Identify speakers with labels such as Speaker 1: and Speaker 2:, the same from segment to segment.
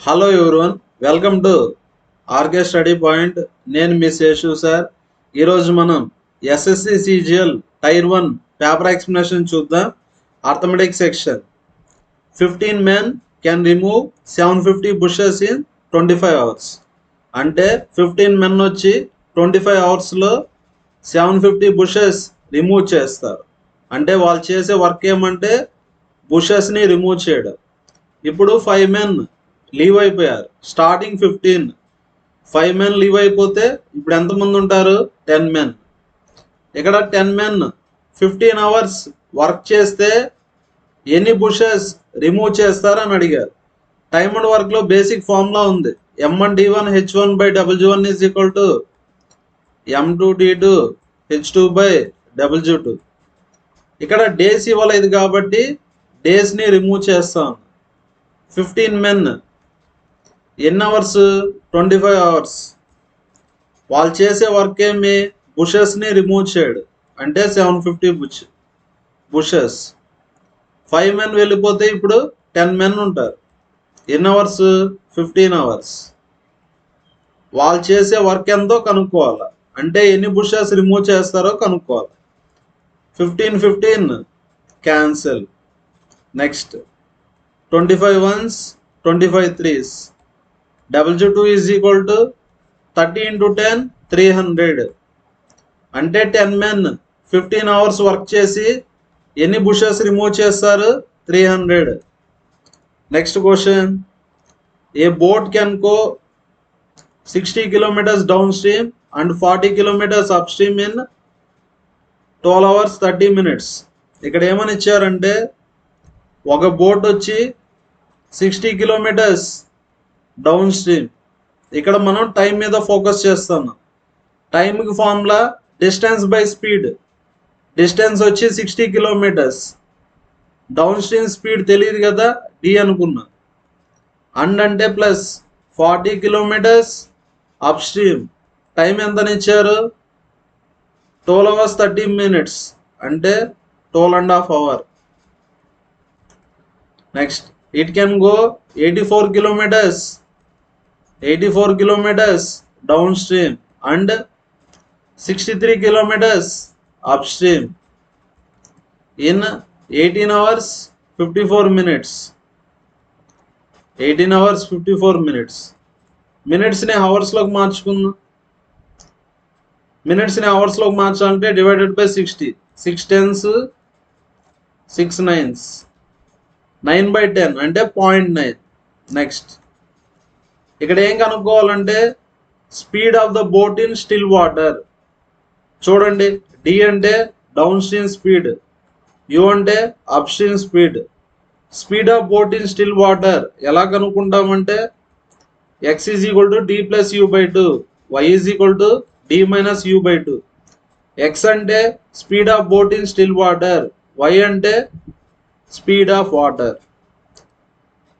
Speaker 1: Hello everyone, welcome to RK study point. నేను మీ Seshu sir. ఈరోజు మనం SSC CGL tier 1 paper explanation చూద్దాం. Arithmetic section. 15 men can remove 750 bushes in 25 hours. అంటే 15 men వచ్చి 25 అవర్స్లో 750 bushes రిమూవ్ చేస్తారు. అంటే వాళ్ళు చేసే వర్క్ ఏమంటే బుషెస్ని రిమూవ్ చేయడం. ఇప్పుడు 5 men లీవ్ అయిపోయారు. స్టార్టింగ్ 15, 5 men లీవ్ అయిపోతే ఇప్పుడు ఎంతమంది ఉంటారు? 10 men. ఇక్కడ 10 men 15 hours వర్క్ చేస్తే ఎన్ని బుషెస్ రిమూవ్ చేస్తారని అడిగారు. టైమ్ అండ్ వర్క్లో బేసిక్ ఫార్ములా ఉంది. M1D1 H1 by W1 is equal to M2D2 H2 by W2. ఇక్కడ డేస్ ఇవ్వలేదు కాబట్టి డేస్ని రిమూవ్ చేస్తాం. 15 men ఎన్ని అవర్స్? 25 అవర్స్. వాళ్ళు చేసే వర్క్ ఏమి? బుషెస్ని రిమూవ్ చేయడు. అంటే 750 బుషెస్. 5 men వెళ్ళిపోతే ఇప్పుడు 10 men ఉంటారు. ఎన్ని అవర్స్? 15 అవర్స్. వాళ్ళు చేసే వర్క్ ఎంతో కనుక్కోవాలి. అంటే ఎన్ని బుషెస్ రిమూవ్ చేస్తారో కనుక్కోవాలి. 15 cancel. Next 25 ones, 25 threes. W2 is equal to 30 into 10, 300. అంటే 10 men 15 hours వర్క్ చేసి ఎన్ని బుషెస్ రిమూవ్ చేస్తారు? 300. Next question. A boat can go 60 kilometers downstream and 40 kilometers upstream in 12 hours 30 minutes. ఇక్కడ ఏమని ఇచ్చారంటే ఒక బోట్ వచ్చి 60 kilometers down stream. ఇక్కడ మనం టైం మీద ఫోకస్ చేస్తున్నాం. టైంకి formula distance by speed. Distance వచ్చి 60 kilometers. డౌన్ స్ట్రీమ్ స్పీడ్ తెలియదు కదా, డి అనుకున్నా. అండ్ అంటే plus 40 kilometers upstream. Time ఎంతనిచ్చారు? 12 hours 30 minutes. అంటే 12.5 hours. Next it can go 84 kilometers. 84 kilometers downstream and 63 kilometers upstream in 18 hours 54 minutes. 18 hours 54 minutes. మినిట్స్ని అవర్స్లోకి మార్చుకుందాం. మినిట్స్ని అవర్స్లోకి మార్చాలంటే డివైడెడ్ బై 60. 6 10s 6 9s. 9/10 అంటే 0.9. నెక్స్ట్ ఇక్కడ ఏం కనుక్కోవాలంటే speed of the boat in still water. చూడండి, డి అంటే డౌన్ స్ట్రీమ్ స్పీడ్, యు అంటే upstream speed. Speed of boat in still water ఎలా కనుక్కుంటామంటే x is equal to D plus U by 2, y is equal to D minus U by 2. X అంటే speed of boat in still water, y అంటే speed of water.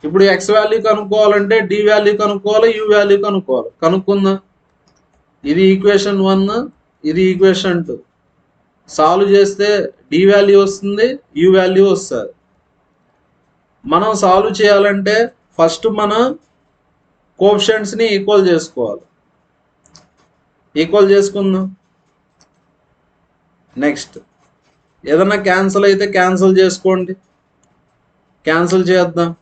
Speaker 1: ఇప్పుడు x value కనుక్కోవాలంటే D value కనుక్కోవాలి, you value కనుక్కోవాలి. కనుక్కుందాం. ఇది equation 1, ఇది equation 2. Solve చేస్తే డి వాల్యూ వస్తుంది, యూ వాల్యూ వస్తుంది. మనం సాల్వ్ చేయాలంటే ఫస్ట్ మనం కోఎఫిషియెంట్స్ని ఈక్వల్ చేసుకోవాలి. ఈక్వల్ చేసుకుందాం. నెక్స్ట్ ఏదన్నా క్యాన్సిల్ అయితే క్యాన్సిల్ చేసుకోండి. క్యాన్సిల్ చేద్దాం.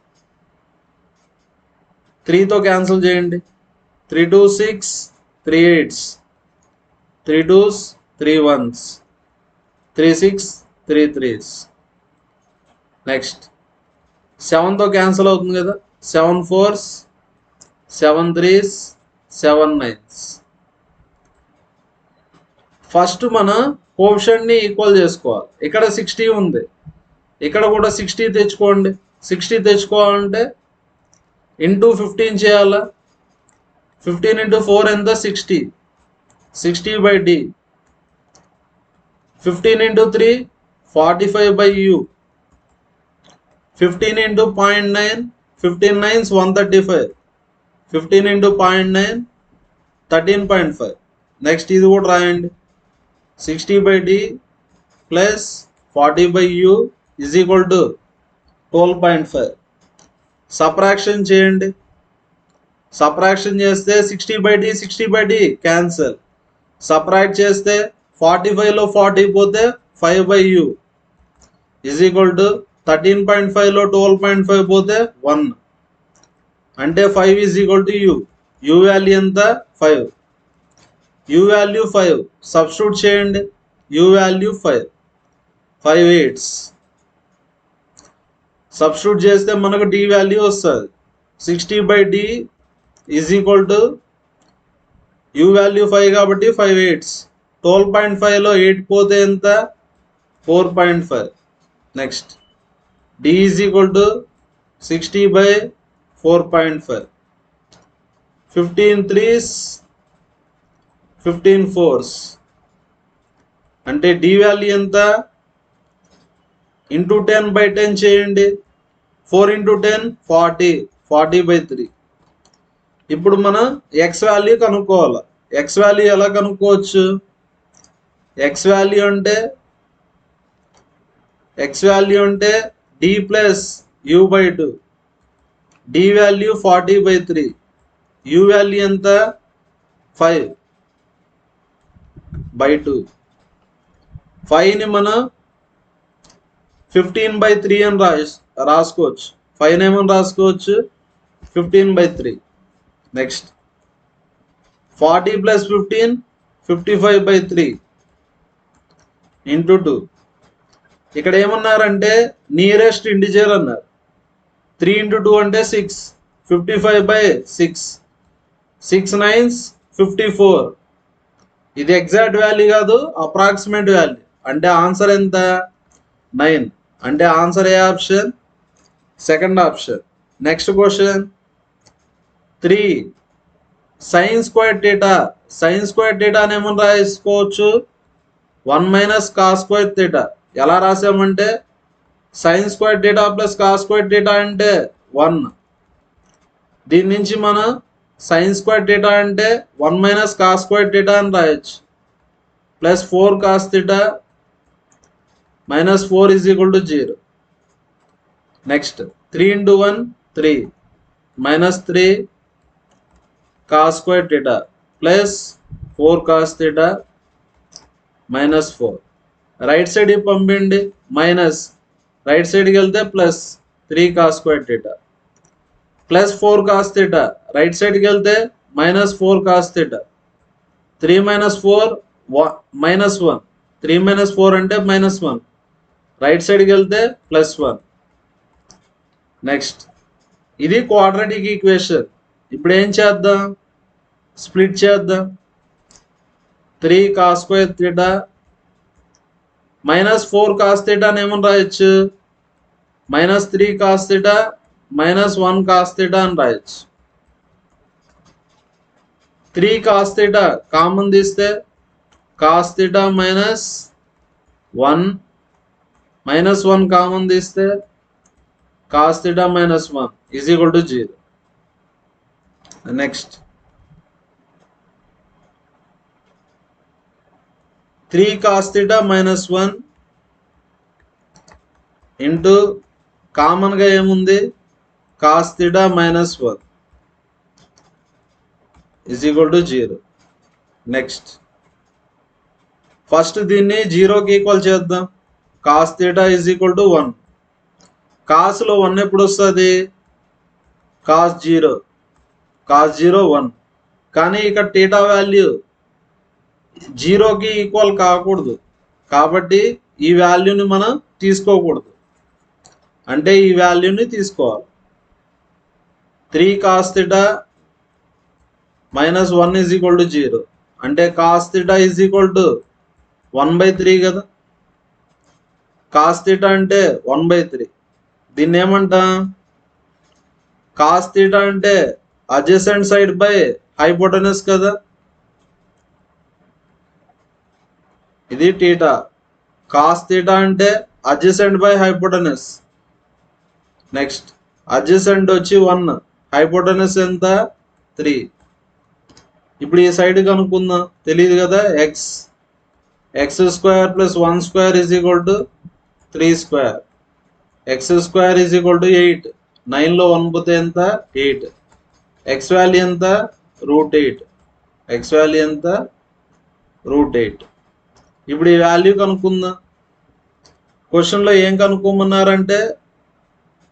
Speaker 1: 3తో క్యాన్సిల్ చేయండి. 3 2 6, 3 8s, 3 2s 3 1s, 3 6 3 3s. Next 7తో cancel అవుతుంది కదా. 7 4s, 7 3s, 7 9s. ఫస్ట్ మన కోఎఫిషియెంట్ని ఈక్వల్ చేసుకోవాలి. ఇక్కడ 60 ఉంది, ఇక్కడ కూడా 60 తెచ్చుకోండి. 60 తెచ్చుకోవాలంటే ఇంటూ 15 చేయాలా. 15 into 4 ఎంత? 60. 60 by d. 15 into 3 45 by u. 15 into 0.9, 15 9s 135. 15 into 0.9 13.5. Next ఇది కూడా రాయండి. 60 by d plus 40 by u is equal to 12.5. Subtraction చేయండి. సబ్ట్రాక్షన్ చేస్తే 60/d క్యాన్సల్. సబ్ట్రాక్ట్ చేస్తే 45లో 40 పోతే 5/u ఈజ్ ఈక్వల్ టు 13.5లో 12.5 పోతే 1 అంటే 5 is equal to u. u value ఎంత 5. u వాల్యూ 5 సబ్స్టిట్యూట్ చేయండి. u వాల్యూ 5 8 సబ్స్టిట్యూట్ చేస్తే మనకు d వాల్యూ వస్తుంది. 60/d is equal to u value 5 కాబట్టి 5 8. 12.5లో 8 పోతే ఎంత 4.5. Next d is equal to 60/4.5. 15 3s 15 4s అంటే d వాల్యూ ఎంత ఇంటూ 10/10 చేయండి. 4 × 10 40 40/3. ఇప్పుడు మనం x వాల్యూ కనుక్కోవాలి. x వాల్యూ ఎలా కనుక్కోవచ్చు? x వాల్యూ అంటే d plus u/2. d value 40/3. u value ఎంత 5/2. 5ని మనం 15/3 అని రాసుకోవచ్చు. 5 ఏమని రాసుకోవచ్చు 15/3. Next 40 + 15 55/3 into 2. ఇక్కడ ఏమన్నారంటే నియరెస్ట్ ఇంటిజర్ అన్నారు. 3 × 2 అంటే 6. 55/6. 6 9s 54. ఇది ఎగ్జాక్ట్ వాల్యూ కాదు, అప్రాక్సిమేట్ వాల్యూ. అంటే ఆన్సర్ ఎంత 9. అంటే ఆన్సర్ ఏ option? Second option. Next question 3 sin² θ. sin² θ అని ఏమని రాసుకోవచ్చు 1 - cos² θ. ఎలా రాసామంటే sin² θ + cos² θ అంటే 1. దీని నుంచి మనం sin² θ అంటే 1 - cos² θ అని రాయొచ్చు. Plus 4 cos θ -4 is equal to 0. Next 3 × 1 3 -3 cos² θ plus 4 cos θ -4. Right సైడ్కి పంపిండి. మైనస్ రైట్ సైడ్కి వెళ్తే plus 3 cos² θ plus 4 cos θ. Right సైడ్కి వెళ్తే -4 cos θ. 3 - 4 -1. 3 - 4 అంటే -1. రైట్ సైడ్కి వెళ్తే +1. నెక్స్ట్ ఇది క్వాడ్రాటిక్ ఈక్వేషన్. ఇప్పుడు ఏం చేద్దాం? స్ప్లిట్ చేద్దాం. 3 cos² θ -4 cos θ అని ఏమని రాయొచ్చు -3 cos θ -1 cos θ అని రాయొచ్చు. 3 cos θ కామన్ తీస్తే cos θ -1 -1 కామన్ తీస్తే cos θ -1 is equal to 0. Next 3 cos θ -1 into కామన్గా ఏముంది cos θ -1 is equal to 0. Next first దీన్ని 0కి ఈక్వల్ చేద్దాం. cos θ is equal to 1. కాస్లో 1 ఎప్పుడు వస్తుంది? cos 0 1. కానీ ఇక్కడ θ వాల్యూ 0కి ఈక్వల్ కాకూడదు కాబట్టి ఈ వాల్యూని మనం తీసుకోకూడదు. అంటే ఈ వాల్యూని తీసుకోవాలి. 3 cos θ -1 ఈజ్ ఈక్వల్ టు 0. అంటే cos θ ఈజ్ ఈక్వల్ టు 1/3 కదా. cos θ అంటే 1/3. దీన్ని ఏమంటాం? cos θ అంటే అడ్జసెంట్ సైడ్ బై హైపోటెనస్ కదా. ఇది θ. cos θ అంటే adjacent by hypotenuse. Next adjacent వచ్చి 1, హైపోటెనస్ ఎంత 3. ఇప్పుడు ఈ సైడ్ కనుక్కుందాం. తెలియదు కదా. x² + 1² is equal to 3². x² is equal to 8. 9లో 1 పోతే ఎంత 8. ఎక్స్ వాల్యూ ఎంత √8, ఎక్స్ వాల్యూ ఎంత √8. ఇప్పుడు ఈ వాల్యూ కనుక్కుందాం. క్వశ్చన్లో ఏం కనుక్కోమన్నారంటే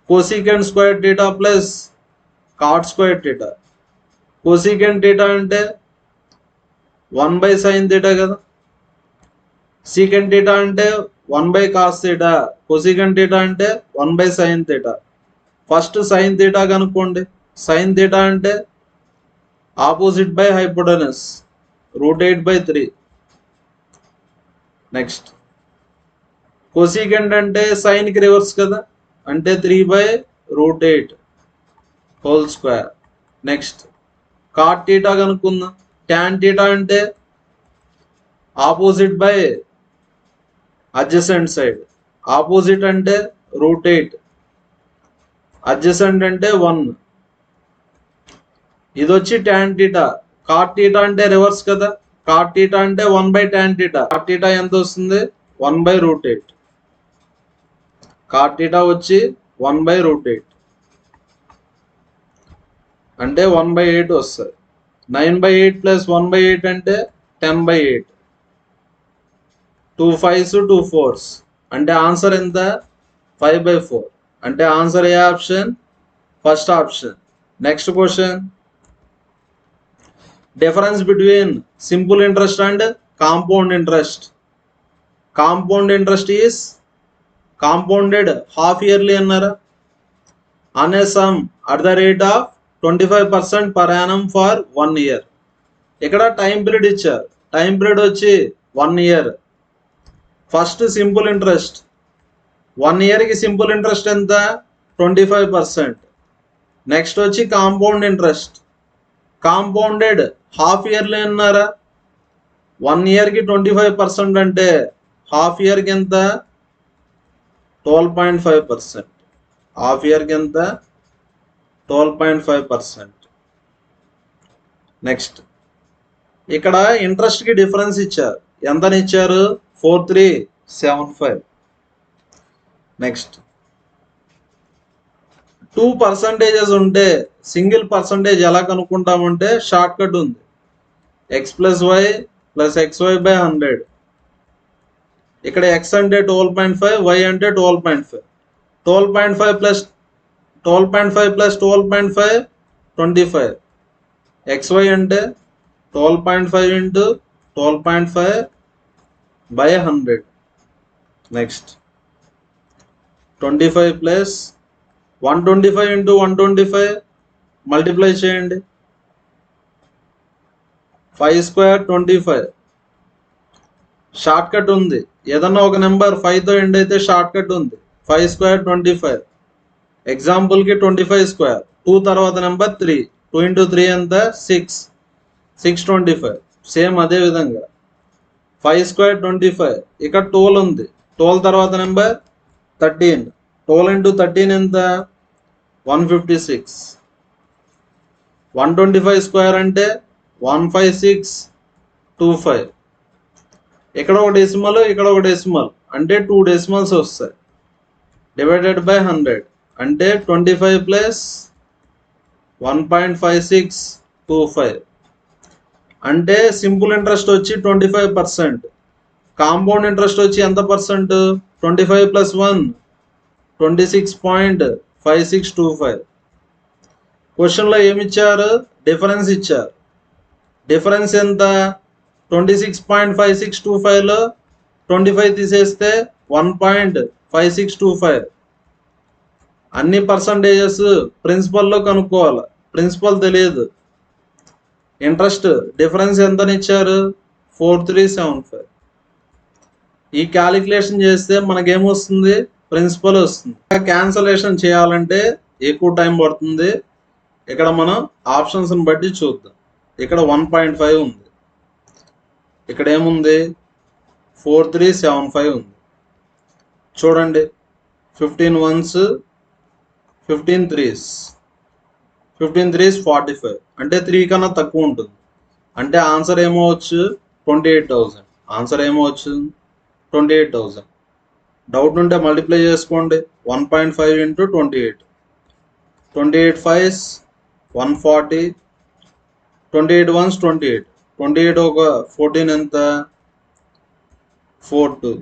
Speaker 1: cosecant square theta plus cot square theta. Cosecant theta అంటే 1/sin థీటా కదా, సీకెంట్ థీటా అంటే 1/cos థీటా, కోసికెంట్ థీటా అంటే 1/sin theta. First sine theta కనుక్కోండి. సైన్ థీటా అంటే opposite by hypotenuse, √8/3. Next cosecant అంటే సైన్కి రివర్స్ కదా, అంటే 3/√8 whole square. Next cot theta కనుక్కుందాం. ట్యాన్ థీటా అంటే opposite by adjacent side, opposite అంటే √8, అడ్జసెంట్ అంటే 1. ఇది వచ్చి ట్యాన్ థీటా. కాట్ థీటా అంటే రివర్స్ కదా, కాట్ థీటా అంటే 1/tan థీటా. కాట్ థీటా ఎంత వస్తుంది 1/√8. కాట్ థీటా వచ్చి 1/√8 అంటే 1/8 వస్తుంది. 9/8 ప్లస్ 1/8 అంటే 10/8. 2 5s 2 4s అంటే ఆన్సర్ ఎంత 5/4. అంటే ఆన్సర్ ఏ option, first option. Next question, difference between simple interest and compound interest. Compound interest is compounded half yearly అన్నారా, on a sum at the rate of 25% per annum for 1 year. ఇక్కడ time period ఇచ్చారు, time period వచ్చి 1 year. First simple interest 1 yearకి simple interest ఎంత 25%. Next వచ్చి compound interest, compounded half yearly అన్నారా, 1 yearకి 25% అంటే half ఇయర్కి ఎంత 12.5%. హాఫ్ ఇయర్కి ఎంత 12.5%. నెక్స్ట్ ఇక్కడ ఇంట్రెస్ట్కి డిఫరెన్స్ ఇచ్చారు, ఎంతని ఇచ్చారు 4375. నెక్స్ట్ 2 percentages ఉంటే సింగిల్ పర్సంటేజ్ ఎలా కనుక్కుంటామంటే షార్ట్ కట్ ఉంది, x + y + xy/100. ఇక్కడ x అంటే 12.5, y అంటే 12.5. 12.5 + 12.5 25. xy అంటే 12.5 × 12.5/100. నెక్స్ట్ 25 + 125 × 125 మల్టిప్లై చేయండి, 5² 25. షార్ట్ కట్ ఉంది, ఏదన్నా ఒక నెంబర్ 5తో ఎండ్ అయితే షార్ట్ కట్ ఉంది, 5² 25. ఎగ్జాంపుల్కి 25², 2 తర్వాత నెంబర్ 3, 2 × 3 ఎంత 6, 625. సేమ్ అదే విధంగా 5² 25. ఇక్కడ 12 ఉంది, 12 తర్వాత నెంబర్ 13, 12 × 13 ఎంత 156. 125² అంటే 15625. ఇక్కడ ఒక డెసిమల్, ఇక్కడ ఒక డెసిమల్ అంటే 2 డెసిమల్స్ వస్తాయి. /100 అంటే 25 + 1.5625. అంటే సింపుల్ ఇంట్రెస్ట్ వచ్చి 25%, కాంపౌండ్ ఇంట్రెస్ట్ వచ్చి ఎంత పర్సెంట్ 25 + 1 26.5625. క్వశ్చన్లో ఏమి ఇచ్చారు, డిఫరెన్స్ ఇచ్చారు. డిఫరెన్స్ ఎంత 26.5625లో 25 తీసేస్తే 1.5625. అన్ని పర్సంటేజెస్ ప్రిన్సిపల్లో కనుక్కోవాలి, ప్రిన్సిపల్ తెలియదు. ఇంట్రెస్ట్ డిఫరెన్స్ ఎంతని ఇచ్చారు 4375. ఈ క్యాలిక్యులేషన్ చేస్తే మనకేమొస్తుంది ప్రిన్సిపల్ వస్తుంది. క్యాన్సలేషన్ చేయాలంటే ఎక్కువ టైం పడుతుంది. ఇక్కడ మనం ఆప్షన్స్ని బట్టి చూద్దాం. ఇక్కడ 1.5 ఉంది, ఇక్కడ ఏముంది 4375 ఉంది. చూడండి 15 1s 15 3s 15 3s 45 అంటే 3 కన్నా తక్కువ ఉంటుంది. అంటే ఆన్సర్ ఏమవచ్చు 28,000. ఆన్సర్ ఏమవచ్చు 28,000. డౌట్ ఉంటే మల్టిప్లై చేసుకోండి, 1.5 × 28. 28 5s 140, 28 ones 28, 28 ఒక 14 ఎంత 42.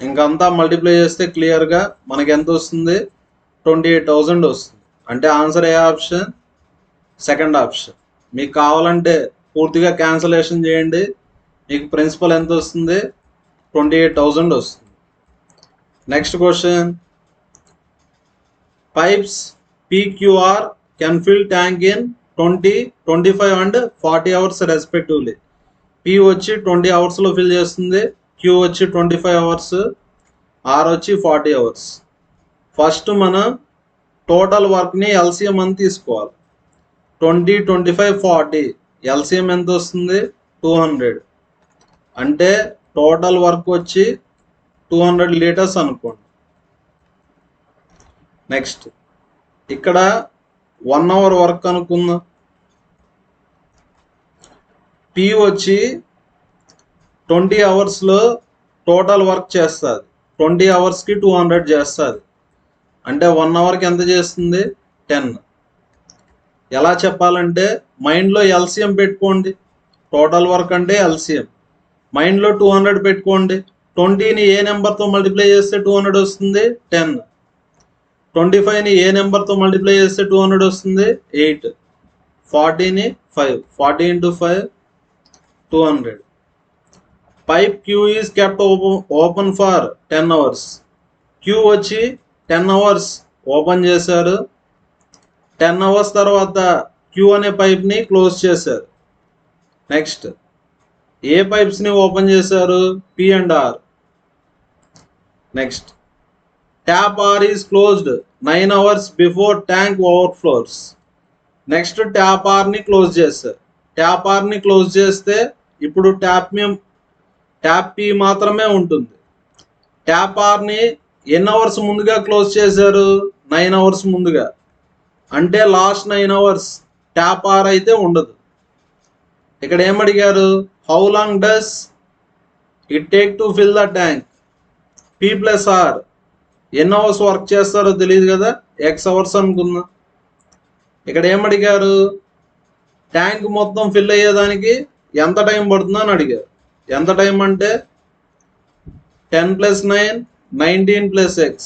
Speaker 1: ఇంకంతా మల్టిప్లై చేస్తే క్లియర్గా మనకి ఎంత వస్తుంది 28,000 వస్తుంది. అంటే ఆన్సర్ ఏ ఆప్షన్? Second option. మీకు కావాలంటే పూర్తిగా క్యాన్సలేషన్ చేయండి, మీకు ప్రిన్సిపల్ ఎంత వస్తుంది 28,000 వస్తుంది. Next question, pipes PQR can fill tank in 20, 25 and 40 hours respectively. P వచ్చి 20 అవర్స్లో ఫిల్ చేస్తుంది, Q వచ్చి 25 అవర్స్, R వచ్చి 40 అవర్స్. ఫస్ట్ మనం టోటల్ వర్క్ని LCM అని తీసుకోవాలి. 20, 25, 40 LCM ఎంత వస్తుంది 200. అంటే టోటల్ వర్క్ వచ్చి 200 లీటర్స్ అనుకోండి. నెక్స్ట్ ఇక్కడ 1 అవర్ వర్క్ అనుకుందాం. P వచ్చి 20 అవర్స్లో టోటల్ వర్క్ చేస్తుంది, 20 అవర్స్కి 200 చేస్తుంది. అంటే 1 అవర్కి ఎంత చేస్తుంది 10. ఎలా చెప్పాలంటే మైండ్లో LCM పెట్టుకోండి. టోటల్ వర్క్ అంటే LCM, మైండ్లో 200 పెట్టుకోండి. 20ని ఏ నెంబర్తో మల్టిప్లై చేస్తే 200 వస్తుంది 10. 25ని ఏ నెంబర్తో మల్టిప్లై చేస్తే 200 వస్తుంది 8. 40ని 5, 40 into 5 200. Pipe Q is kept open for 10 hours. Q వచ్చి 10 అవర్స్ ఓపెన్ చేశారు, 10 అవర్స్ తర్వాత Q అనే పైప్ని క్లోజ్ చేశారు. నెక్స్ట్ ఏ పైప్స్ని ఓపెన్ చేశారు? P and R. Next tap R is closed 9 hours before tank overflows. Next tap Rని క్లోజ్ చేస్తారు. ట్యాప్ Rని క్లోజ్ చేస్తే ఇప్పుడు ట్యాప్ P మాత్రమే ఉంటుంది. ట్యాప్ Rని ఎన్ని అవర్స్ ముందుగా క్లోజ్ చేశారు? 9 hours ముందుగా. అంటే లాస్ట్ 9 hours ట్యాప్ R అయితే ఉండదు. ఇక్కడ ఏమడిగారు? How long does it take to fill the tank? P plus R ఎన్ని అవర్స్ వర్క్ చేస్తారో తెలియదు కదా, X అవర్స్ అనుకుందాం. ఇక్కడ ఏమడిగారు? ట్యాంక్ మొత్తం ఫిల్ అయ్యేదానికి ఎంత టైం పడుతుందో అని అడిగారు. ఎంత టైం అంటే 10 + 9 19 + X.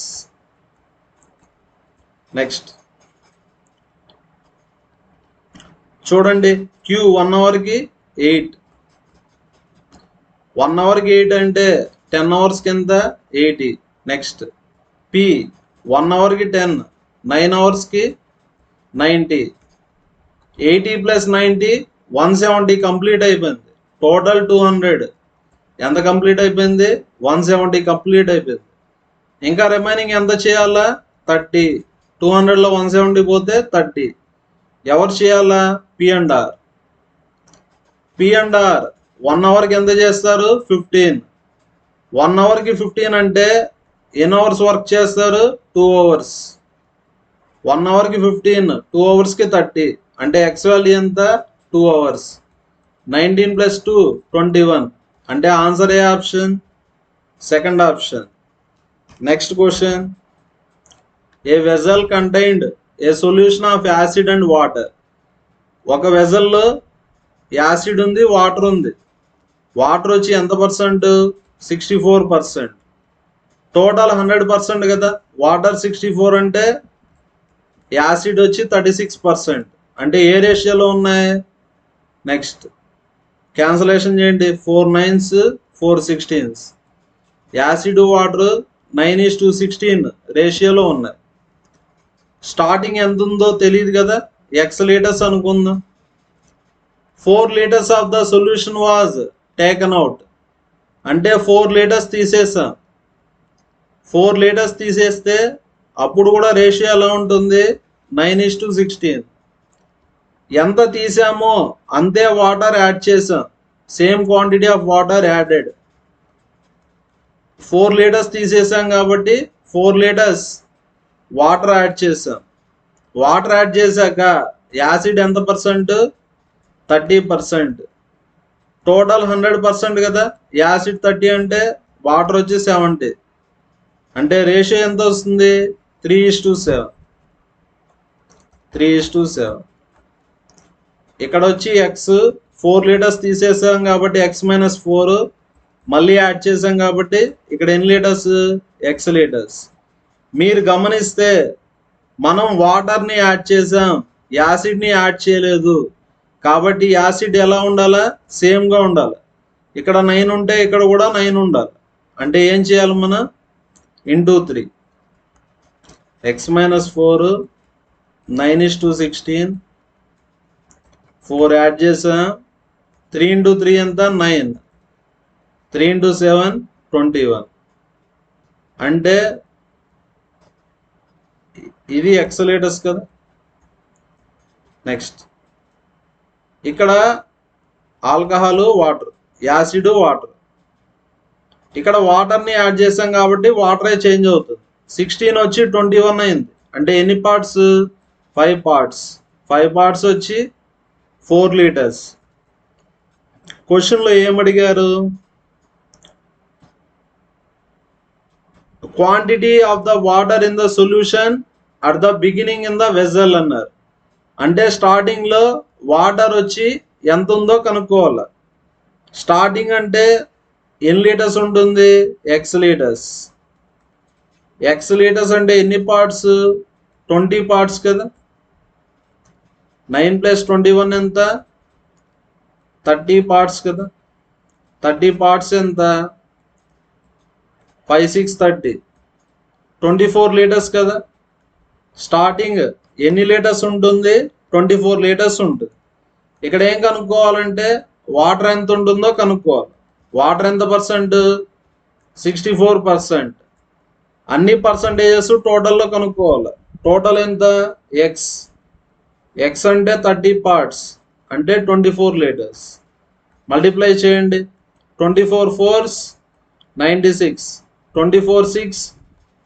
Speaker 1: నెక్స్ట్ చూడండి, Q 1 అవర్కి 8. 1 అవర్కి 8 అంటే 10 అవర్స్కి ఎంత 80. నెక్స్ట్ P 1 అవర్కి 10, 9 అవర్స్కి 90. 80 + 90 170 కంప్లీట్ అయిపోయింది. టోటల్ 200 ఎంత కంప్లీట్ అయిపోయింది? 170 కంప్లీట్ అయిపోయింది. ఇంకా రిమైనింగ్ ఎంత చేయాలా? 30. 200లో 170 పోతే 30. ఎవరు చేయాలా? P and R. P and R 1 అవర్కి ఎంత చేస్తారు? 15. 1 అవర్కి 15 అంటే ఎన్ని అవర్స్ వర్క్ చేస్తారు? 2 అవర్స్. 1 అవర్కి 15, 2 అవర్స్కి 30. అంటే X వాల్యూ ఎంత? 2 అవర్స్. 19 + 2 21. అంటే ఆన్సర్ ఏ option? Second option. Next question, A vessel contained a solution of acid and water. ఒక వెజల్లో యాసిడ్ ఉంది, వాటర్ ఉంది. వాటర్ వచ్చి ఎంత పర్సెంట్? 64%. టోటల్ 100% కదా. వాటర్ 64 అంటే యాసిడ్ వచ్చి 36%. అంటే ఏ రేషియోలో ఉన్నాయి? నెక్స్ట్ క్యాన్సలేషన్ చేయండి. 4 9s 4 16s. యాసిడ్ వాటర్ 9:16 రేషియోలో ఉన్నాయి. స్టార్టింగ్ ఎంత ఉందో తెలియదు కదా, X లీటర్స్ అనుకుందాం. 4 liters of the solution was taken out. అంటే 4 liters తీసేసాం. 4 liters తీసేస్తే అప్పుడు కూడా రేషియో ఎలా ఉంటుంది? 9:16. ఎంత తీసామో అంతే వాటర్ యాడ్ చేసాం. Same quantity of water added. 4 liters తీసేసాం కాబట్టి 4 liters వాటర్ యాడ్ చేసాం. వాటర్ యాడ్ చేశాక యాసిడ్ ఎంత పర్సెంట్? 30%. టోటల్ 100% కదా. యాసిడ్ 30 అంటే వాటర్ వచ్చి 70. అంటే రేషియో ఎంత వస్తుంది? 3:7. 3:7. ఇక్కడ వచ్చి ఎక్స్ 4 లీటర్స్ తీసేసాం కాబట్టి ఎక్స్ మైనస్ 4 మళ్ళీ యాడ్ చేసాం కాబట్టి ఇక్కడ ఎన్ని లీటర్స్, ఎక్స్ లీటర్స్. మీరు గమనిస్తే మనం వాటర్ని యాడ్ చేసాం, యాసిడ్ని యాడ్ చేయలేదు. కాబట్టి యాసిడ్ ఎలా ఉండాలా, సేమ్గా ఉండాలి. ఇక్కడ 9 ఉంటే ఇక్కడ కూడా 9 ఉండాలి. అంటే ఏం చేయాలి మనం, ఇంటూ 3. X minus 4 9:16. 4 యాడ్ చేసా, 3 into 3 ఎంత, 9. 3 into 7 21. అంటే ఇది ఎక్స్ లీటర్స్ కదా. నెక్స్ట్ ఇక్కడ ఆల్కహాల్, వాటర్, యాసిడ్, వాటర్. ఇక్కడ వాటర్ని యాడ్ చేసాం కాబట్టి వాటరే చేంజ్ అవుతుంది. 16 వచ్చి 21 అయింది. అంటే ఎన్ని పార్ట్స్, 5 పార్ట్స్. 5 పార్ట్స్ వచ్చి 4 లీటర్స్. క్వశ్చన్లో ఏమడిగారు, quantity of the water in the solution at the beginning in the vessel అన్నారు. అంటే స్టార్టింగ్లో వాటర్ వచ్చి ఎంత ఉందో కనుక్కోవాలి. స్టార్టింగ్ అంటే ఎన్ని లీటర్స్ ఉంటుంది, ఎక్స్ లీటర్స్. ఎక్స్ లీటర్స్ అంటే ఎన్ని పార్ట్స్, 20 పార్ట్స్ కదా. 9 + 21 ఎంత, 30 పార్ట్స్ కదా. 30 పార్ట్స్ ఎంత, 5 6 30, 24 లీటర్స్ కదా. స్టార్టింగ్ ఎన్ని లీటర్స్ ఉంటుంది, 24 లీటర్స్ ఉంటుంది. ఇక్కడ ఏం కనుక్కోవాలంటే వాటర్ ఎంత ఉంటుందో కనుక్కోవాలి. వాటర్ ఎంత పర్సెంట్, 64%. అన్ని పర్సంటేజెస్ టోటల్లో కనుక్కోవాలి. టోటల్ ఎంత, ఎక్స్. ఎక్స్ అంటే 30 పార్ట్స్ అంటే 24 లీటర్స్. మల్టిప్లై చేయండి. 24 4s 96, 24 6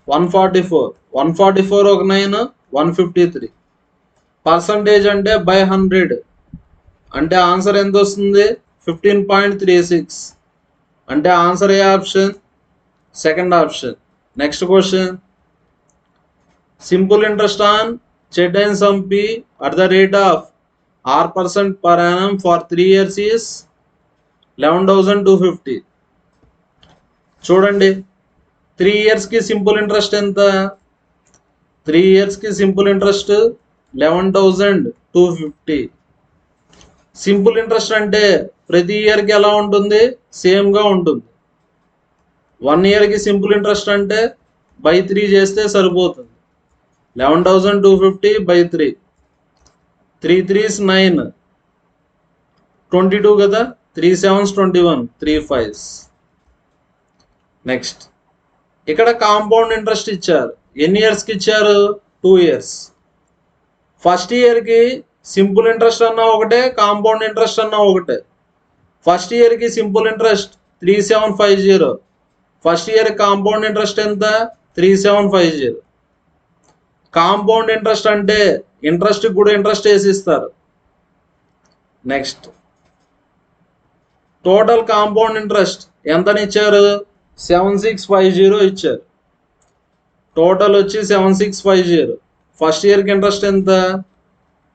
Speaker 1: 144, 144 ఒక 9 153. పర్సంటేజ్ అంటే బై 100 అంటే ఆన్సర్ ఎంత వస్తుంది, 15.36. అంటే ఆన్సర్ ఏ option, second option. Next question, simple interest on చెట్ and sum P at the rate of R% per annum for 3 years is 11,250. చూడండి, 3 ఇయర్స్కి సింపుల్ ఇంట్రెస్ట్ ఎంత, 3 ఇయర్స్కి సింపుల్ ఇంట్రెస్ట్ 11,250. సింపుల్ ఇంట్రెస్ట్ అంటే ప్రతి ఇయర్కి ఎలా ఉంటుంది, సేమ్గా ఉంటుంది. 1 ఇయర్కి సింపుల్ ఇంట్రెస్ట్ అంటే బై 3 చేస్తే సరిపోతుంది. 11,250 by 3. 3 3s 9, 22 కదా. 3 7s 21, 3 5s. నెక్స్ట్ ఇక్కడ కాంపౌండ్ ఇంట్రెస్ట్ ఇచ్చారు. ఎన్ని ఇయర్స్కి ఇచ్చారు, 2 ఇయర్స్. ఫస్ట్ ఇయర్కి సింపుల్ ఇంట్రెస్ట్ అన్నా ఒకటే, కాంపౌండ్ ఇంట్రెస్ట్ అన్నా ఒకటే. ఫస్ట్ ఇయర్కి simple interest 3750. First year compound interest ఎంత, 3750. కాంపౌండ్ ఇంట్రెస్ట్ అంటే ఇంట్రెస్ట్ కూడా ఇంట్రెస్ట్ వేసి ఇస్తారు. నెక్స్ట్ టోటల్ కాంపౌండ్ ఇంట్రెస్ట్ ఎంతని ఇచ్చారు, 7650 ఇచ్చారు. టోటల్ వచ్చి 7650. ఫస్ట్ ఇయర్కి ఇంట్రెస్ట్ ఎంత,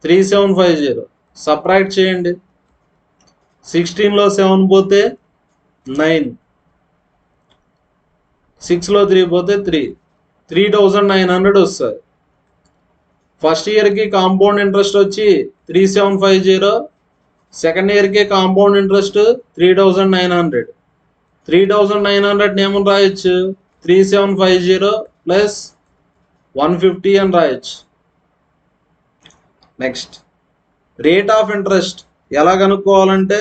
Speaker 1: 3750. సబ్ట్రాక్ట్ చేయండి. 16లో 7 పోతే 9, 6లో 3 పోతే 3, 3900 వస్తుంది. ఫస్ట్ ఇయర్కి కాంపౌండ్ ఇంట్రెస్ట్ వచ్చి 3750. సెకండ్ ఇయర్కి కాంపౌండ్ ఇంట్రెస్ట్ 3900. 3900 ఏమని రాయొచ్చు, 3750 ప్లస్ 150 అని రాయొచ్చు. నెక్స్ట్ రేట్ ఆఫ్ ఇంట్రెస్ట్ ఎలా కనుక్కోవాలంటే,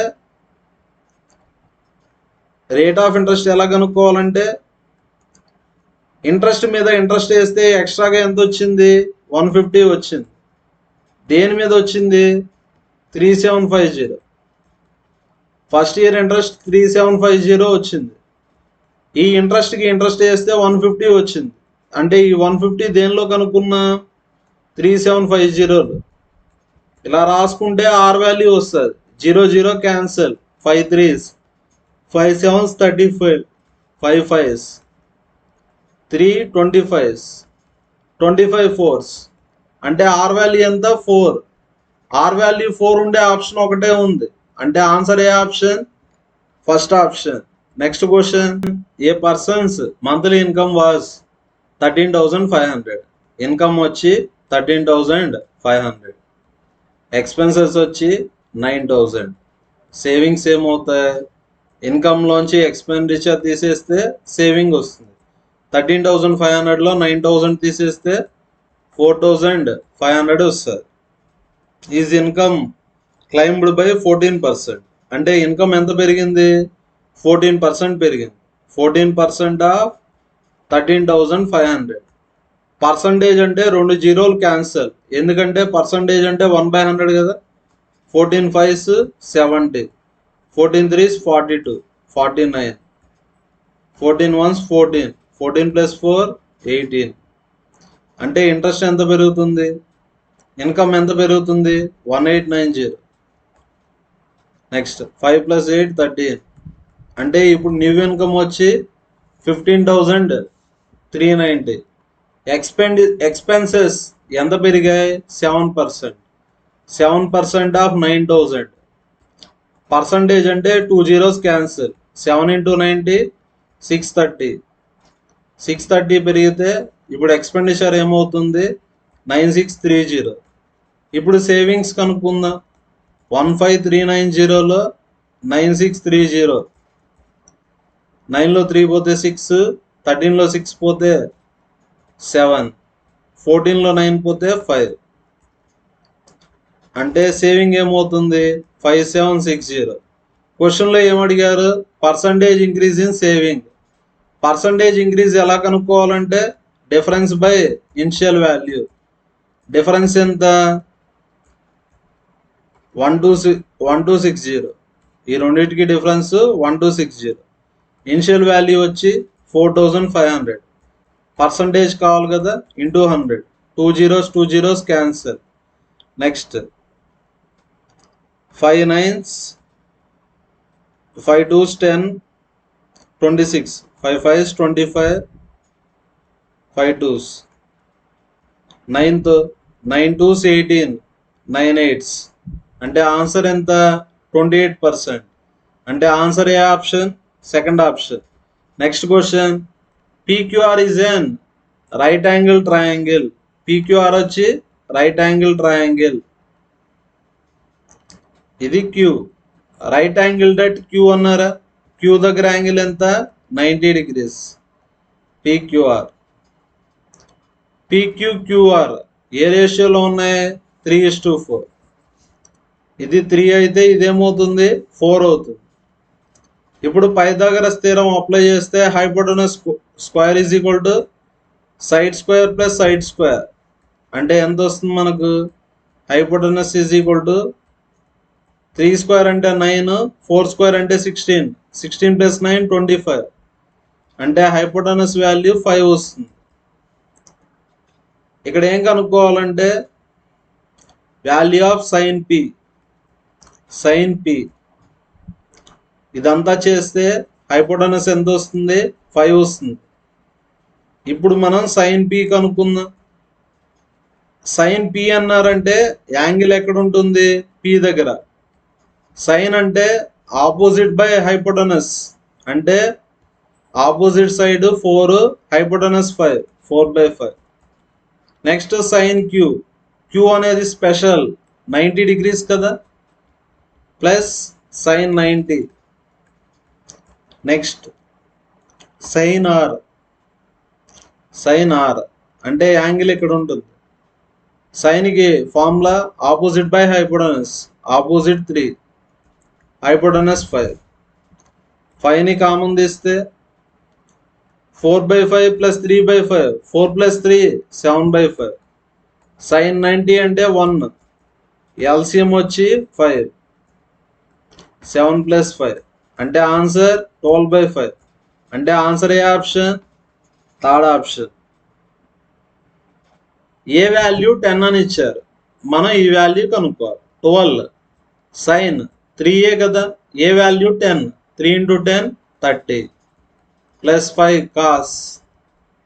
Speaker 1: ఇంట్రెస్ట్ మీద ఇంట్రెస్ట్ వేస్తే ఎక్స్ట్రాగా ఎంత వచ్చింది, 150 వచ్చింది. దేని మీద వచ్చింది, 3750. ఫస్ట్ ఇయర్ ఇంట్రెస్ట్ 3750 వచ్చింది. ఈ ఇంట్రెస్ట్కి ఇంట్రెస్ట్ వేస్తే 150 వచ్చింది. అంటే ఈ 150 దేనిలో కనుక్కున్నా, 3750లో. ఇలా రాసుకుంటే R వాల్యూ వస్తుంది. 0 0 cancel, 5 3s, 5 7s 35, 5 5s, 3 25s, 25 4s, అంటే ఆర్ వాల్యూ ఎంత 4. ఆర్ వాల్యూ 4 ఉండే ఆప్షన్ ఒకటే ఉంది, అంటే ఆన్సర్ ఏ option? First option. Next question, A persons monthly income was 13,500. Income వచ్చి 13,500, ఎక్స్పెన్సెస్ వచ్చి 9,000. సేవింగ్స్ ఏమవుతాయి? ఇన్కమ్లోంచి ఎక్స్పెండిచర్ తీసేస్తే సేవింగ్ వస్తుంది. 13,500లో 9,000 తీసేస్తే 4,500 వస్తుంది. Is income claimed by 14%. అంటే ఇన్కమ్ ఎంత పెరిగింది? 14% పెరిగింది. 14% ఆఫ్ 13,500. పర్సంటేజ్ అంటే 2 జీరోలు క్యాన్సల్, ఎందుకంటే పర్సంటేజ్ అంటే 1/100 కదా. 14 5s 70, 14 3s 42, 49, 14 1s 14, 14 plus 4 18. అంటే ఇంట్రెస్ట్ ఎంత పెరుగుతుంది? ఇన్కమ్ ఎంత పెరుగుతుంది? 1890. Next 5 plus 8 13. అంటే ఇప్పుడు న్యూ ఇన్కమ్ వచ్చి 15,390. ఎక్స్పెన్సెస్ ఎంత పెరిగాయి? 7%. 7% ఆఫ్ 9,000. పర్సంటేజ్ అంటే 2 జీరోస్ క్యాన్సిల్. 7 into 90 630. 630 పెరిగితే ఇప్పుడు ఎక్స్పెండిచర్ ఏమవుతుంది? 9630. ఇప్పుడు సేవింగ్స్ కనుక్కుందాం. 15,390లో 9630. 9లో 3 పోతే 6, 13లో 6 పోతే 7, 14లో 9 పోతే 5. అంటే సేవింగ్ ఏమవుతుంది? 5760. క్వశ్చన్లో ఏమడిగారు? Percentage increase in saving. Percentage increase ఎలా కనుక్కోవాలంటే difference by initial value. Difference ఎంత? 1260. ఈ రెండింటికి డిఫరెన్స్ 1260. ఇనిషియల్ వాల్యూ వచ్చి 4,500. పర్సంటేజ్ కావాలి కదా, into 100. 2 zeros cancel. Next 5 9s 5 2s 10 26, 5 5s 25, 5 2s 9th, 9 2s 18, 9 8s. అంటే ఆన్సర్ ఎంత? 28%. అంటే ఆన్సర్ ఏ option? Second option. Next question, PQR is an right angle triangle. PQR వచ్చి రైట్ యాంగిల్ ట్రయాంగిల్. ఇది Q. Right angle డట్ Q అన్నారా? Q దగ్గర angle ఎంత? 90 degrees. PQR. PQQR ఏ రేషియోలో ఉన్నాయి? 3:4. ఇది 3 అయితే ఇదేమవుతుంది? 4 అవుతుంది. ఇప్పుడు పైథాగరస్ థీరం అప్లై చేస్తే hypotenuse square is equal to side square plus side square. అంటే ఎంత వస్తుంది మనకు? Hypotenuse is equal to 3 square అంటే 9, 4 స్క్వేర్ అంటే 16, 16 ప్లస్ 9 25. అంటే హైపోటెనస్ వాల్యూ 5 వస్తుంది. ఇక్కడ ఏం కనుక్కోవాలంటే value of sine P. Sine P ఇదంతా చేస్తే హైపోటెనస్ ఎంత వస్తుంది? 5 వస్తుంది. ఇప్పుడు మనం సైన్ పి కనుక్కుందాం. సైన్ పి అన్నారంటే యాంగిల్ ఎక్కడ ఉంటుంది? పి దగ్గర. సైన్ అంటే ఆపోజిట్ బై హైపోటెనస్, అంటే opposite side 4, hypotenuse 5, 4/5. Next sine Q. Q అనేది స్పెషల్ 90 degrees కదా, plus sine 90. Next sine R. Sine R అంటే యాంగిల్ ఇక్కడ ఉంటుంది. సైన్కి formula opposite by hypotenuse. Opposite 3, hypotenuse 5. 5ని కామన్ తీస్తే 4/5 ప్లస్ 3/5, 4 ప్లస్ 3 7/5. సైన్ 90 అంటే 1. ఎల్సిఎం వచ్చి 5, 7 ప్లస్ 5. అంటే ఆన్సర్ 12/5. అంటే ఆన్సర్ ఏ option? Third option. A value 10 అని ఇచ్చారు, మనం ఈ వాల్యూ కనుక్కోవాలి. 12 సైన్ 3a కదా, A value 10, 3 into 10 30, plus 5 cos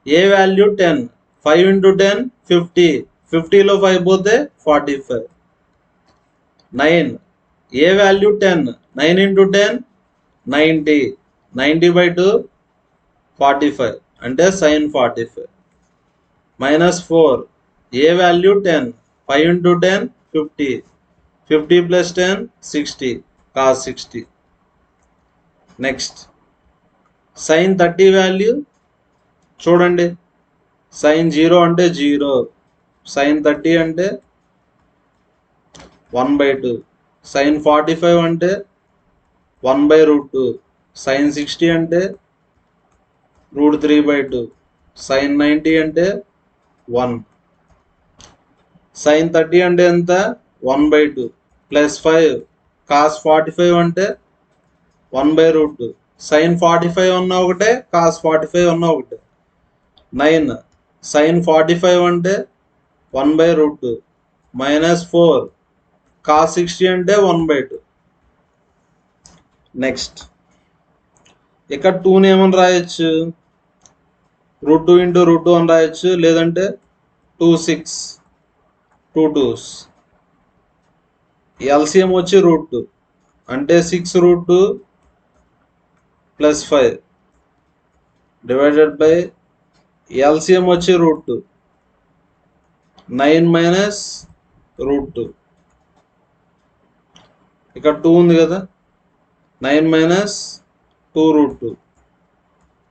Speaker 1: A value 10, 5 into 10 50, 50లో 5 పోతే 45. 9 ఏ వాల్యూ 10, 9 into 10 90, 90/2 45 అంటే sin 45. -4 ఏ value 10, 5 into 10 50, 50 plus 10 60 cos 60. Next sin 30 value చూడండి, sin 0 అంటే 0, sin 30 అంటే 1/2, sin 45 అంటే 1/√2, sin 60 అంటే √3/2, sin 90 అంటే 1. sin 30 అంటే ఎంత 1/2 ప్లస్ 5 cos 45 అంటే 1/√2, sin 45 ఉన్నా ఒకటే cos 45 ఉన్నా ఒకటే. 9 sin 45 అంటే 1/√2 -4 cos 60 అంటే 1/2. నెక్స్ట్ ఇక్కడ 2ని ఏమని రాయొచ్చు, √2 into √2 అని రాయొచ్చు, లేదంటే 2 6 2 2s. ఎల్సిఎం వచ్చి √2 అంటే 6√2 + 5 డివైడెడ్ బై ఎల్సిఎం వచ్చి √2 9 మైనస్ √2. ఇక్కడ 2 ఉంది కదా, 9 మైనస్ 2√2,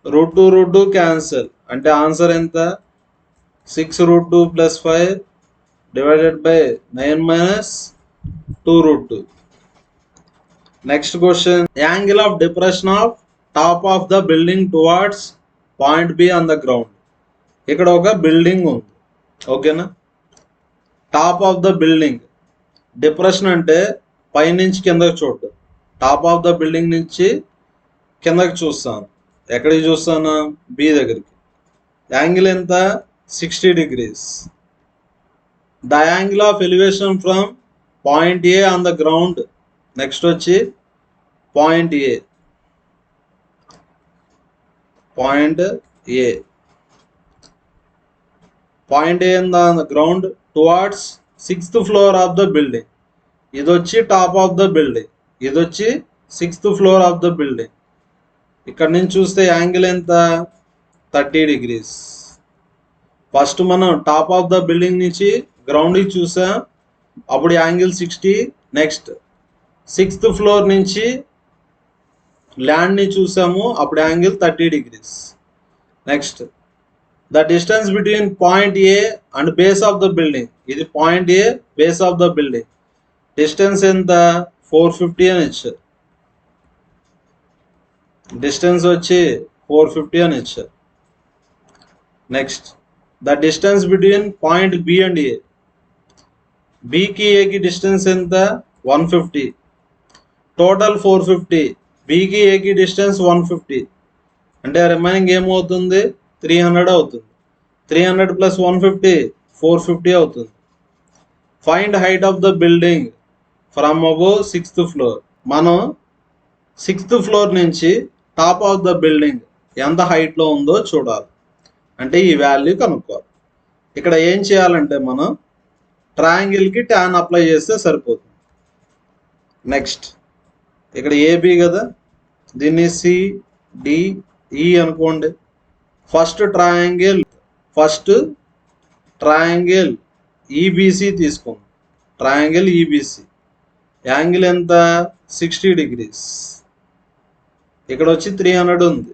Speaker 1: √2 క్యాన్సల్ అంటే ఆన్సర్ ఎంత 6√2 + 5 divided by 9 minus 2√2. Next question, angle of depression of top of the building towards point be on the ground. ఇక్కడ ఒక బిల్డింగ్ ఉంది, ఓకేనా. Top of the building, depression అంటే పైనుంచి కిందకి చూడటం, టాప్ ఆఫ్ ద బిల్డింగ్ నుంచి కిందకి చూస్తాను. ఎక్కడికి చూస్తాను, బి దగ్గరికి. యాంగిల్ ఎంత 60 degrees. The angle of elevation from point A on the ground. Next వచ్చి point A, point A on the ground towards 6th floor of the building. ఇది వచ్చి టాప్ ఆఫ్ ద బిల్డింగ్, ఇది వచ్చి 6th floor of the building. ఇక్కడ నుంచి చూస్తే angle ఎంత 30 degrees. First మనం టాప్ ఆఫ్ ద బిల్డింగ్ నుంచి గ్రౌండ్కి చూసాం, అప్పుడు యాంగిల్ 60. నెక్స్ట్ 6th floor నుంచి ల్యాండ్ని చూసాము, అప్పుడు angle 30 degrees. Next the distance between point A and base of the building. ఇది point A, base of the building. Distance ఎంత 450 అని ఇచ్చారు, డిస్టెన్స్ వచ్చి 450 అని ఇచ్చారు. Next the distance between point B and A. బికి ఏకి డిస్టెన్స్ ఎంత 150, టోటల్ 450. బికి ఏకి డిస్టెన్స్ 150 అంటే రిమైనింగ్ ఏమవుతుంది 300 అవుతుంది. 300 + 150 450 అవుతుంది. Find height of the building from above 6th floor. మనం 6th floor నుంచి టాప్ ఆఫ్ ద బిల్డింగ్ ఎంత హైట్లో ఉందో చూడాలి, అంటే ఈ వాల్యూ కనుక్కోవాలి. ఇక్కడ ఏం చేయాలంటే మనం ట్రయాంగిల్కి ట్యాన్ అప్లై చేస్తే సరిపోతుంది. నెక్స్ట్ ఇక్కడ ఏబి కదా, దీన్ని సిడిఈ అనుకోండి. ఫస్ట్ ట్రయాంగిల్ ఈబిసి తీసుకుందాం. ట్రయాంగిల్ ఈబిసి యాంగిల్ ఎంత 60 degrees. ఇక్కడ వచ్చి 300 ఉంది.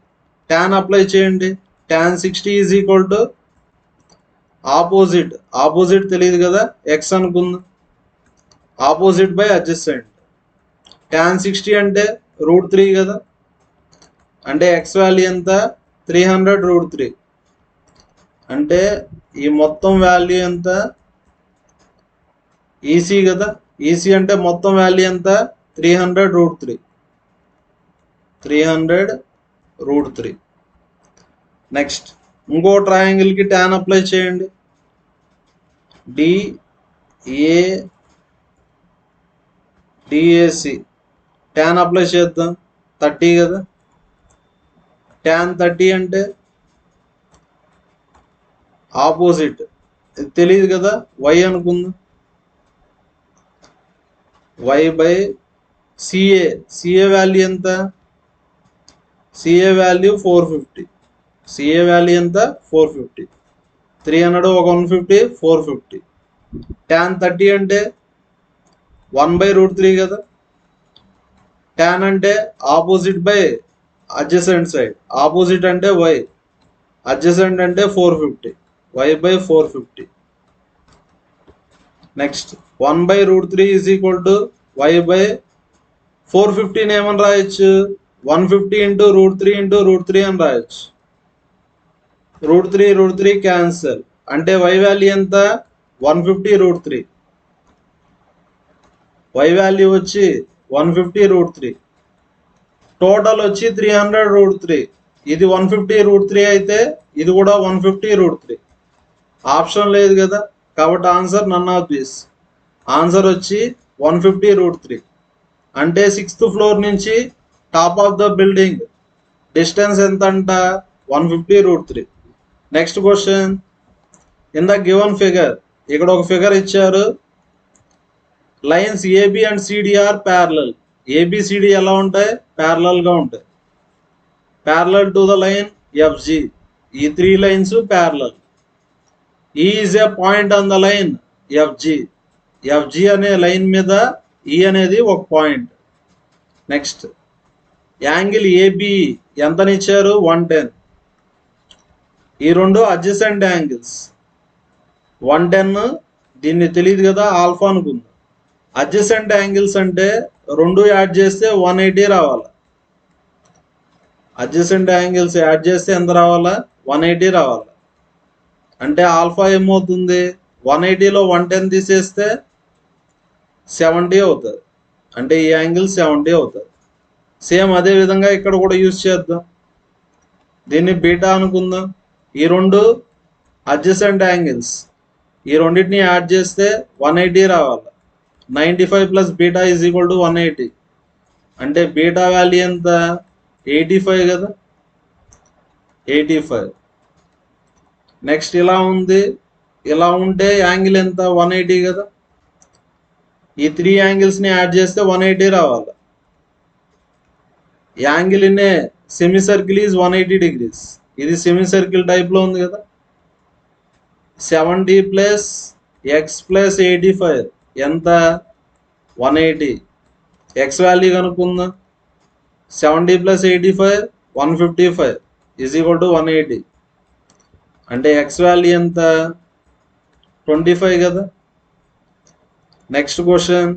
Speaker 1: ట్యాన్ అప్లై చేయండి. tan 60 = ఆపోజిట్ తెలియదు కదా, ఎక్స్ అనుకుందాం. Opposite by adjacent. tan 60 అంటే √3 కదా, అంటే ఎక్స్ వాల్యూ ఎంత 300√3. అంటే ఈ మొత్తం వాల్యూ ఎంత ఈసీ కదా, ఈసీ అంటే మొత్తం వాల్యూ ఎంత 300√3. నెక్స్ట్ ఇంకో ట్రయాంగిల్కి ట్యాన్ అప్లై చేయండి. డిఏసి ట్యాన్ అప్లై చేద్దాం. 30 కదా, tan 30 అంటే ఆపోజిట్ తెలియదు కదా, వై అనుకుందాం. Y by CA. CA value ఎంత? CA value 450. సిఏ వాల్యూ ఎంత? 450. 300 ఒక 150 450. tan 30 అంటే 1/√3 కదా. tan అంటే opposite by adjacent side. Opposite అంటే వై, అడ్జసెంట్ అంటే 450. Y by 450. Next 1/√3 is equal to y by 450 ఏమని రాయొచ్చు? 150 ఇంటూ √3 ఇంటూ √3 అని రాయొచ్చు. √3 క్యాన్సల్. అంటే వై వాల్యూ ఎంత? 150 √3. వై వాల్యూ వచ్చి 150 √3. టోటల్ వచ్చి 300 √3. ఇది 150 √3 అయితే ఇది కూడా 150 √3. ఆప్షన్ లేదు కదా, కాబట్టి answer none of this. Answer వచ్చి 150 √3. అంటే 6th ఫ్లోర్ నుంచి top of the building distance ఎంత అంట? 150 √3. Next question, in the given figure. ఇక్కడ ఒక ఫిగర్ ఇచ్చారు. Lines AB and CD are parallel. ABCD ఎలా ఉంటాయి? ప్యారలల్ గా ఉంటాయి. Parallel to the line FG. ఈ 3 lines parallel. E is a point on the line FG. FG అనే line మీద ఈ అనేది ఒక పాయింట్. నెక్స్ట్, యాంగిల్ ఏబి ఎంతనిచ్చారు? 110. ఈ రెండు అడ్జసెంట్ యాంగిల్స్. 110, దీన్ని తెలియదు కదా, ఆల్ఫా అనుకుందాం. అడ్జసెంట్ యాంగిల్స్ అంటే రెండు యాడ్ చేస్తే 180 రావాలి. అడ్జసెంట్ యాంగిల్స్ యాడ్ చేస్తే ఎంత రావాలా? 180 రావాలి. అంటే ఆల్ఫా ఏమవుతుంది? 180లో 110 తీసేస్తే 70 అవుతుంది. అంటే ఈ యాంగిల్ 70 అవుతుంది. సేమ్ అదే విధంగా ఇక్కడ కూడా యూజ్ చేద్దాం. దీన్ని బీటా అనుకుందాం. ఈ రెండు అడ్జసెంట్ యాంగిల్స్. ఈ రెండింటిని యాడ్ చేస్తే 180 రావాలి. 95 plus beta is equal to 180. అంటే బీటా వాల్యూ ఎంత? 85 కదా. 85. నెక్స్ట్ ఇలా ఉంది. ఇలా ఉంటే యాంగిల్ ఎంత? 180 కదా. ఈ 3 యాంగిల్స్ని యాడ్ చేస్తే 180 రావాలి. Angle in a semi circle is 180 degrees. ఇది సెమీ సర్కిల్ టైప్లో ఉంది కదా. 70 ప్లస్ ఎక్స్ ప్లస్ 85 ఎంత? 180. ఎక్స్ వాల్యూ కనుక్కుందాం. 70 ప్లస్ 85 155 ఈజ్ ఈక్వల్ టు 180. అంటే ఎక్స్ వాల్యూ ఎంత? 25 కదా. Next question,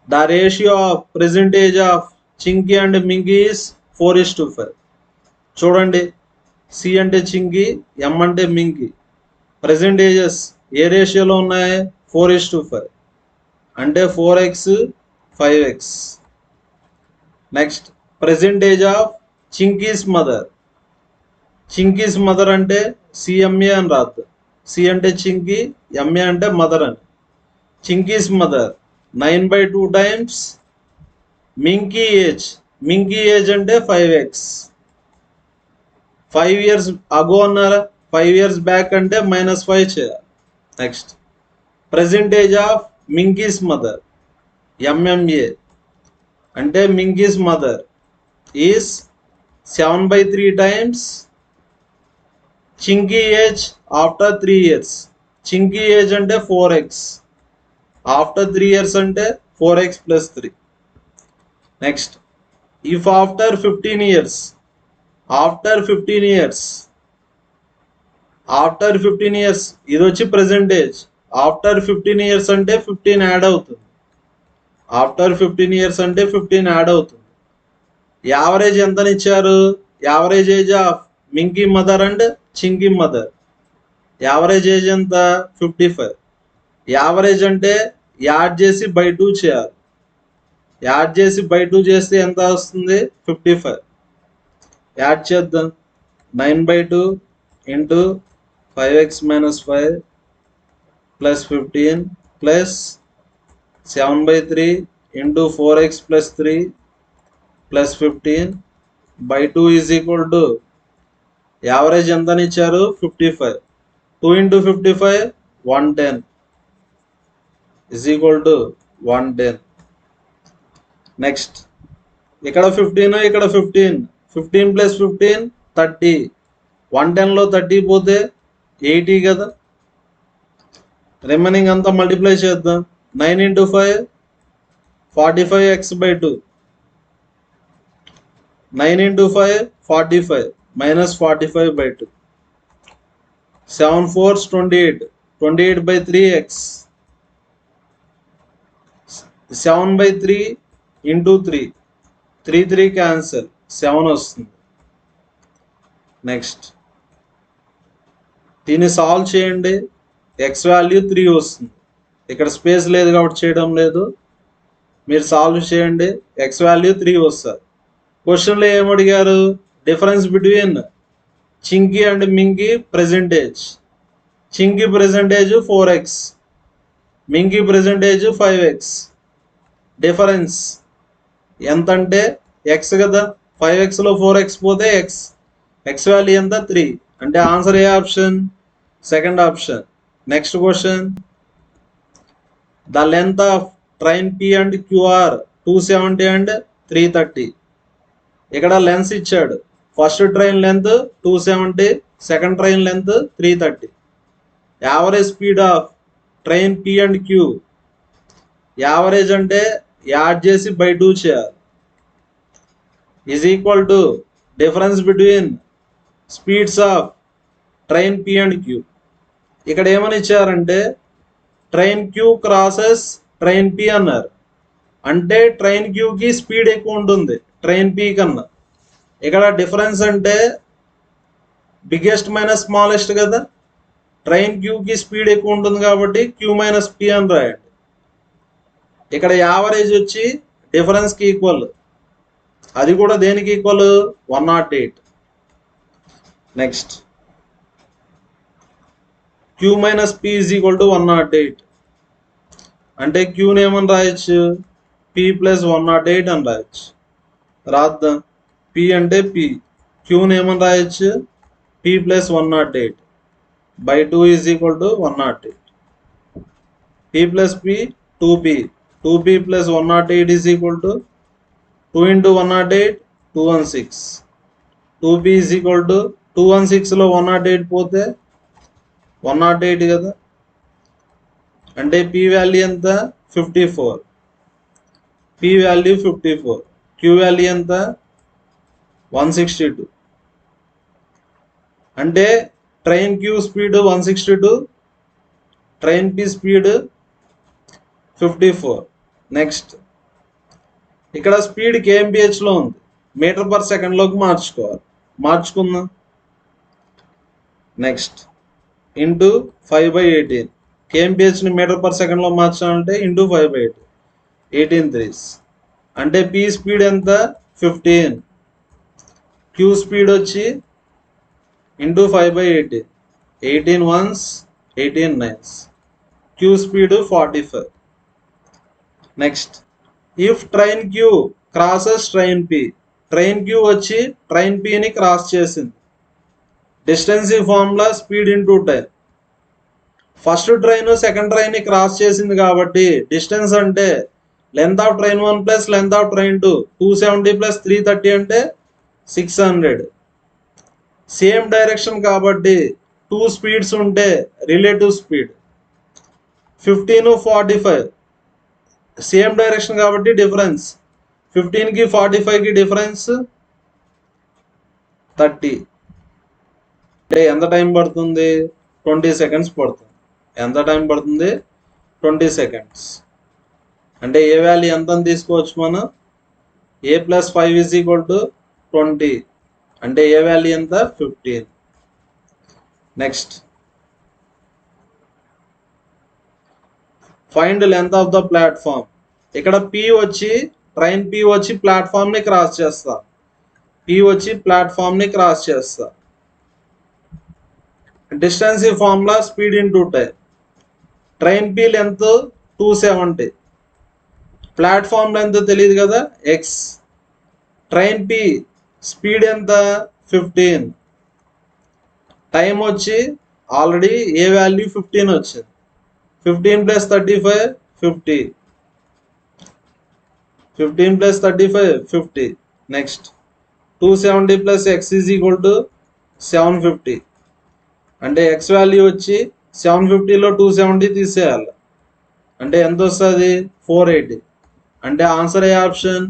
Speaker 1: the ratio of percentage of Chinki and Minky is 4:5. చూడండి, సి అంటే చింకీ, ఎం అంటే మింకీ. పర్సెంటేజెస్ ఏ రేషియోలో ఉన్నాయి? 4:5. అంటే 4x 5x. Next, percentage of Chinky's mother. Chinky's mother అంటే సిఎంఏ అని రాదు. సి అంటే చింకీ, ఎంఏ అంటే మదర్ అని. Chinky's mother 9/2 times Minky age. Minky age అంటే 5x. 5 years అగో అన్నారా? 5 years బ్యాక్ అంటే -5 చేయాలి. Next, percentage of Minky's mother MMA అంటే Minky's mother is 7/3 times Chinky age after 3 years. Chinky age అంటే 4x. ఆఫ్టర్ 3 years అంటే 4x plus 3. Next, if after 15 years. After 15 years. After 15 years ఇది వచ్చి పర్సెంటేజ్. ఆఫ్టర్ 15 years అంటే 15 యాడ్ అవుతుంది. After 15 years అంటే 15 add అవుతుంది. Average ఎంతనిచ్చారు? Average age of Minky mother and Chinky mother. Average age ఎంత? 55. యావరేజ్ అంటే యాడ్ చేసి బై 2 చేయాలి. యాడ్ చేసి బై 2 చేస్తే ఎంత వస్తుంది? 55. యాడ్ చేద్దాం. 9/2 into 5x - 5 plus 15 plus 7/3 into 4x plus 3 plus 15 by 2 is equal to average ఎంత అని ఇచ్చారు 55. 2 into 55 110 is equal to 110. Next ఇక్కడ 15 ఇక్కడ 15 ప్లస్ 15 30. 110లో 30 పోతే 80 కదా. రిమైనింగ్ అంతా మల్టిప్లై చేద్దాం. 9 into 5 45x/2. 9 into 5 45 minus 45/2. 7 4s 28. 28/3x. 7/3 into 3. 3 cancel, 7 వస్తుంది. నెక్స్ట్ దీన్ని సాల్వ్ చేయండి. ఎక్స్ వాల్యూ 3 వస్తుంది. ఇక్కడ స్పేస్ లేదు కాబట్టి చేయడం లేదు. మీరు సాల్వ్ చేయండి, ఎక్స్ వాల్యూ 3 వస్తుంది. క్వశ్చన్లో ఏమడిగారు? Difference between Chinky and Minky percentage. Chinky percentage 4x, Minky percentage 5x. Difference ఎంత అంటే ఎక్స్ కదా. 5xలో 4x పోతే ఎక్స్. ఎక్స్ వాల్యూ ఎంత 3. అంటే ఆన్సర్ ఏ option? Second option. Next question. The length of train P and Q are 270 and 330. ఇక్కడ లెన్స్ ఇచ్చాడు. First train length 270, second train length 330. Average speed of train P and Q. Average అంటే add చేసి by 2 చేయాలి. Is equal to difference between speeds of train P and Q. ఇక్కడ ఏమని ఇచ్చారంటే train Q crosses train P అన్నారు. అంటే train క్యూకి speed ఎక్కువ ఉంటుంది ట్రైన్ పి కన్నా. ఇక్కడ డిఫరెన్స్ అంటే బిగ్గెస్ట్ మైనస్ స్మాలెస్ట్ కదా. ట్రైన్ క్యూకి స్పీడ్ ఎక్కువ ఉంటుంది కాబట్టి క్యూ మైనస్ పి అని రాయండి. ఇక్కడ యావరేజ్ వచ్చి డిఫరెన్స్కి ఈక్వల్. అది కూడా దేనికి equal? 108. Next Q minus P is equal to 108. అంటే క్యూని ఏమని రాయొచ్చు? పి ప్లస్ 108 అని రాయొచ్చు. రాద్దాం. పి అంటే పి, క్యూని ఏమని రాయొచ్చు? P plus 108 by 2 is equal to 108. P plus P 2p. 2p plus 108 is equal to 2 into 108 216. 2p is equal to 216లో 108 పోతే 108 కదా. అంటే p వాల్యూ ఎంత? 54. p value 54. q వాల్యూ ఎంత? 162. అంటే train q speed 162, train p speed 54. Next ఇక్కడ speed KMPHలో ఉంది, metre per సెకండ్లోకి మార్చుకుందాం. Next into 5/18. KMPHని మీటర్ పర్ సెకండ్లో మార్చాలంటే ఇంటూ 5/18. 18 3s. అంటే పి స్పీడ్ ఎంత? 15. క్యూ స్పీడ్ వచ్చి into 5/18. 18 1s 18 9s. Q speed 45. Next if train Q crosses train P. Train Q వచ్చి ట్రైన్ పిని క్రాస్ చేసింది. Distance formula speed into time. First train second ట్రైన్ని cross చేసింది కాబట్టి distance అంటే length of train 1 plus length of train 2. 270 plus 330 అంటే 600. Same direction కాబట్టి 2 speeds ఉంటే రిలేటివ్ స్పీడ్ 15 45. సేమ్ డైరెక్షన్ కాబట్టి డిఫరెన్స్ 15కి 45కి డిఫరెన్స్ 30. అంటే ఎంత టైం పడుతుంది? 20 seconds పడుతుంది. ఎంత టైం పడుతుంది? 20 seconds. అంటే ఏ వాల్యూ ఎంత అని తీసుకోవచ్చు మనం? a plus 5 is equal to 20. అంటే ఏ వాల్యూ ఎంత? 15. Next find length of the platform. ఇక్కడ పి వచ్చి ట్రైన్ పి వచ్చి ప్లాట్ఫామ్ని క్రాస్ చేస్తా. Distance formula speed into time. Train P length 270, platform length తెలియదు కదా x. ట్రైన్ పి స్పీడ్ ఎంత? 15. టైం వచ్చి ఆల్రెడీ ఏ వాల్యూ 15 వచ్చింది. 15 + 35 50. 15 + 35 50. Next 270 + x = 750. అంటే x వాల్యూ వచ్చి 750లో 270 తీసేయాలి. అంటే ఎంత వస్తుంది? 480. అంటే ఆన్సర్ ఏ option?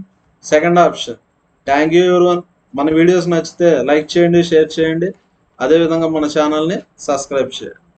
Speaker 1: Second option. Thank you everyone. మన వీడియోస్ నచ్చితే లైక్ చేయండి, షేర్ చేయండి. అదేవిధంగా మన ఛానల్ని సబ్స్క్రైబ్ చేయండి.